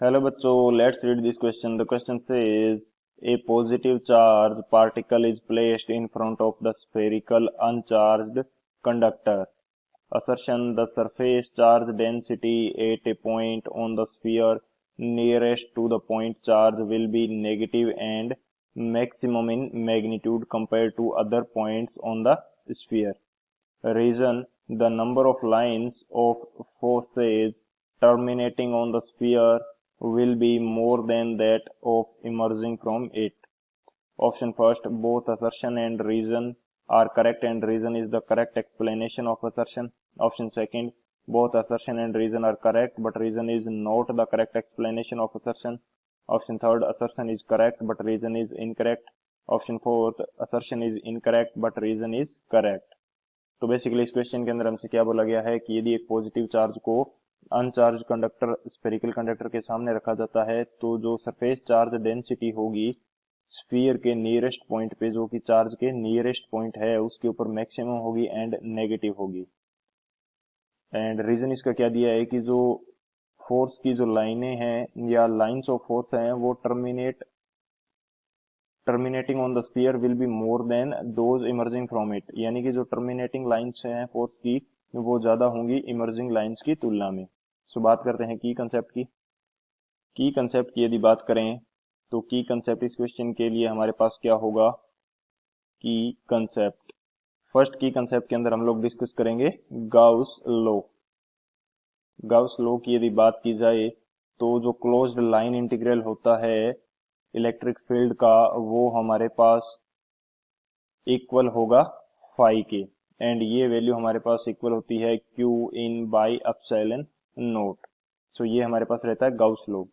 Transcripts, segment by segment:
Hello बच्चों, let's read this question. The question says a positive charge particle is placed in front of the spherical uncharged conductor. Assertion: the surface charge density at a point on the sphere nearest to the point charge will be negative and maximum in magnitude compared to other points on the sphere. Reason: the number of lines of forces terminating on the sphere will be more than that of emerging from it. Option first, both assertion and reason are correct and reason is the correct explanation of assertion. Option second, both assertion and reason are correct but reason is not the correct explanation of assertion. Option third, assertion is correct but reason is incorrect. Option fourth, assertion is incorrect but reason is correct. तो basically इस question के अंदर हमसे क्या बोला गया है कि यदि एक पॉजिटिव चार्ज को अनचार्ज कंडक्टर स्फेरिकल कंडक्टर के सामने रखा जाता है तो जो सरफेस चार्ज डेंसिटी होगी स्फीयर के नियरेस्ट पॉइंट पे, जो कि चार्ज के नियरेस्ट पॉइंट है, उसके ऊपर मैक्सिमम होगी एंड नेगेटिव होगी। एंड रीजन इसका क्या दिया है कि जो फोर्स की जो लाइनें हैं या लाइंस ऑफ फोर्स हैं वो terminating on the sphere will be more than those emerging from it, यानी कि जो टर्मिनेटिंग लाइंस हैं फोर्स की वो ज्यादा होंगी इमर्जिंग लाइंस की तुलना में। सो बात करते हैं की कंसेप्ट की। की कंसेप्ट की यदि बात करें तो की कंसेप्ट इस क्वेश्चन के लिए हमारे पास क्या होगा? की कंसेप्ट, फर्स्ट की कंसेप्ट के अंदर हम लोग डिस्कस करेंगे गाउस लॉ। गाउस लॉ की यदि बात की जाए तो जो क्लोज्ड लाइन इंटीग्रल होता है इलेक्ट्रिक फील्ड का वो हमारे पास इक्वल होगा फाई के, एंड ये वैल्यू हमारे पास इक्वल होती है Q in by epsilon naught. So ये हमारे पास रहता है गाउस लॉ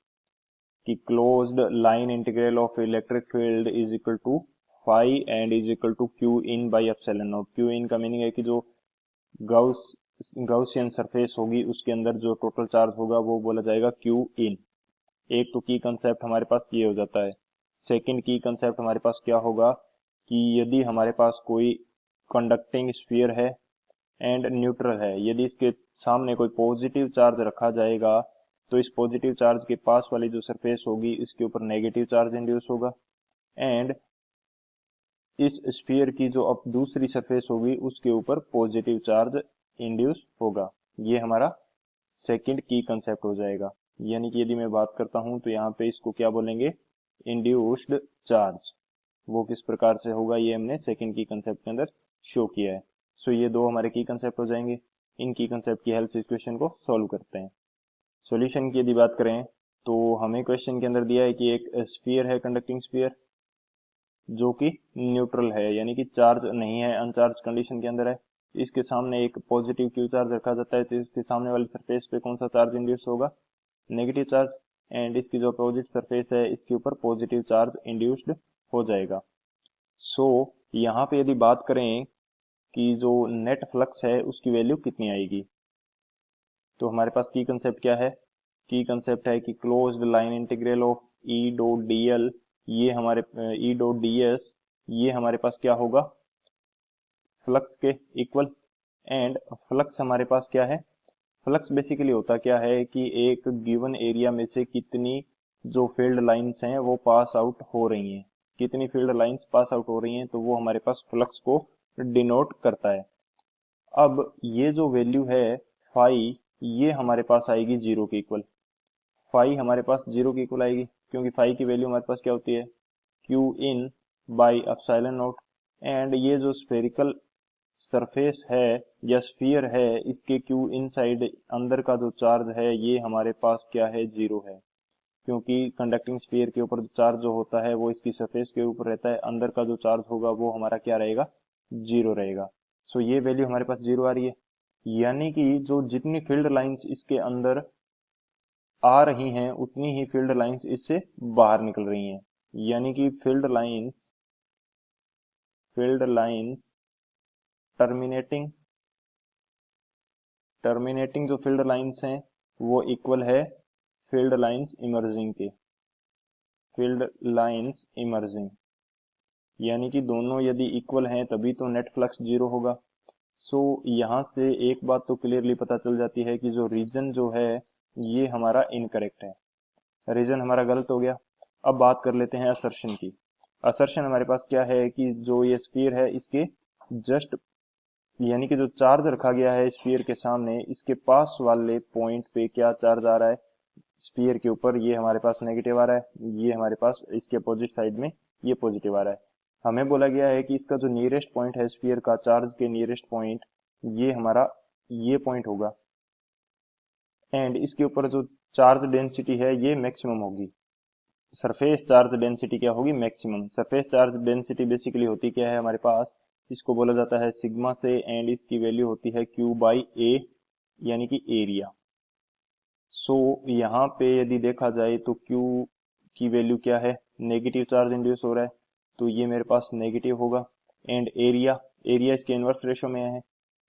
कि closed line integral of electric field is equal to phi and is equal to Q in by epsilon naught. Q in का मीनिंग है कि जो गाउसियन सरफेस होगी उसके अंदर जो टोटल चार्ज होगा वो बोला जाएगा क्यू इन। एक तो की कंसेप्ट हमारे पास ये हो जाता है। सेकंड की कंसेप्ट हमारे पास क्या होगा कि यदि हमारे पास कोई कंडक्टिंग स्फीयर है एंड न्यूट्रल है, यदि इसके सामने कोई पॉजिटिव चार्ज रखा जाएगा तो इस पॉजिटिव चार्ज के पास वाली जो सरफेस होगी इसके ऊपर नेगेटिव चार्ज इंड्यूस होगा, एंड इस स्फीयर की जो अब दूसरी सरफेस होगी उसके ऊपर पॉजिटिव चार्ज इंड्यूस होगा। ये हमारा सेकंड की कंसेप्ट हो जाएगा। यानी कि यदि मैं बात करता हूं तो यहाँ पे इसको क्या बोलेंगे? Induced charge. वो किस प्रकार से होगा ये हमने सेकंड की कंसेप्ट के अंदर शो किया है। सो ये दो हमारे की कंसेप्ट हो जाएंगे। इन की कंसेप्ट की हेल्प से इस क्वेश्चन को सॉल्व करते हैं। सॉल्यूशन की यदि बात करें तो हमें क्वेश्चन के अंदर दिया है कि एक स्फीयर है, कंडक्टिंग स्फीयर, जो कि न्यूट्रल है यानी कि चार्ज नहीं है, अनचार्ज कंडीशन के अंदर है। इसके सामने एक पॉजिटिव क्यू चार्ज रखा जाता है तो इसके सामने वाली सरफेस पे कौन सा चार्ज इंड्यूस होगा? नेगेटिव चार्ज, एंड इसकी जो अपोजिट सरफेस है इसके ऊपर पॉजिटिव चार्ज इंड्यूस्ड हो जाएगा। सो यहाँ पे यदि बात करें कि जो नेट फ्लक्स है उसकी वैल्यू कितनी आएगी, तो हमारे पास की कंसेप्ट क्या है? की कंसेप्ट है कि closed line integral of E dot D L, ये हमारे ई डॉट डी एस, ये हमारे पास क्या होगा? फ्लक्स के इक्वल। एंड फ्लक्स हमारे पास क्या है? फ्लक्स बेसिकली होता क्या है कि एक गिवन एरिया में से कितनी जो फील्ड लाइंस हैं वो पास आउट हो रही हैं, कितनी फील्ड लाइंस पास आउट हो रही हैं, तो वो हमारे पास फ्लक्स को डिनोट करता है। अब ये जो वैल्यू है फाई, ये हमारे पास आएगी जीरो के इक्वल। फाई हमारे पास जीरो के इक्वल आएगी क्योंकि फाई की वैल्यू हमारे पास क्या होती है? Q in by epsilon not, and ये जो स्फेरिकल सरफेस है या स्फीयर है इसके क्यू इनसाइड अंदर का जो चार्ज है ये हमारे पास क्या है? जीरो है, क्योंकि कंडक्टिंग स्फीयर के ऊपर चार्ज जो होता है वो इसकी सरफेस के ऊपर रहता है, अंदर का जो चार्ज होगा वो हमारा क्या रहेगा? जीरो रहेगा। सो ये वैल्यू हमारे पास जीरो आ रही है, यानी कि जो जितनी फील्ड लाइंस इसके अंदर आ रही हैं उतनी ही फील्ड लाइंस इससे बाहर निकल रही हैं, यानी कि फील्ड लाइंस टर्मिनेटिंग टर्मिनेटिंग जो फील्ड लाइंस हैं वो इक्वल है फील्ड लाइंस इमर्जिंग के। फील्ड लाइंस इमर्जिंग यानी कि दोनों यदि इक्वल हैं तभी तो नेट फ्लक्स जीरो होगा। सो यहाँ से एक बात तो क्लियरली पता चल जाती है कि जो रीजन जो है ये हमारा इनकरेक्ट है। रीजन हमारा गलत हो गया। अब बात कर लेते हैं असर्शन की। असर्शन हमारे पास क्या है कि जो ये स्फीयर है इसके जस्ट यानी कि जो चार्ज रखा गया है स्फीयर के सामने, इसके पास वाले पॉइंट पे क्या चार्ज आ रहा है स्फीयर के ऊपर, ये हमारे पास नेगेटिव आ रहा है, ये हमारे पास इसके अपोजिट साइड में ये पॉजिटिव आ रहा है। हमें बोला गया है कि इसका जो नियरेस्ट पॉइंट है स्फीयर का, चार्ज के नियरेस्ट पॉइंट, ये हमारा ये पॉइंट होगा एंड इसके ऊपर जो चार्ज डेंसिटी है ये मैक्सिमम होगी। सरफेस चार्ज डेंसिटी क्या होगी? Maximum. Surface charge density basically होती क्या है हमारे पास, इसको बोला जाता है सिग्मा से एंड इसकी वैल्यू होती है Q बाई ए यानी कि एरिया। सो यहाँ पे यदि देखा जाए तो Q की वैल्यू क्या है, नेगेटिव चार्ज इंड्यूस हो रहा है तो ये मेरे पास नेगेटिव होगा। एंड एरिया, एरिया इसके इनवर्स रेशो में है,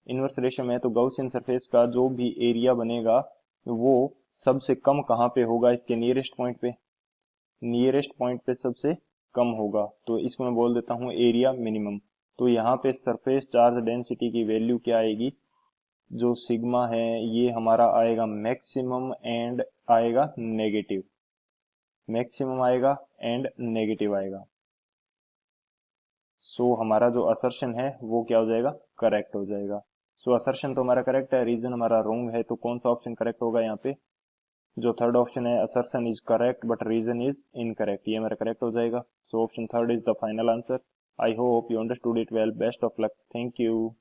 इनवर्स रेशो में है तो गॉसियन सरफेस का जो भी एरिया बनेगा वो सबसे कम कहाँ पे होगा, इसके नियरेस्ट पॉइंट पे, नियरेस्ट पॉइंट पे सबसे कम होगा, तो इसको मैं बोल देता हूँ एरिया मिनिमम। तो यहाँ पे सरफेस चार्ज डेंसिटी की वैल्यू क्या आएगी, जो सिग्मा है ये हमारा आएगा मैक्सिमम एंड आएगा नेगेटिव, मैक्सिमम आएगा एंड नेगेटिव आएगा। सो हमारा जो असर्शन है वो क्या हो जाएगा, करेक्ट हो जाएगा। सो असर्शन तो हमारा करेक्ट है, रीजन हमारा रॉन्ग है, तो कौन सा ऑप्शन करेक्ट होगा यहाँ पे, जो थर्ड ऑप्शन है assertion is correct but reason is incorrect, ये मेरा करेक्ट हो जाएगा। So option third is the final answer. I hope you understood it well. Best of luck. Thank you.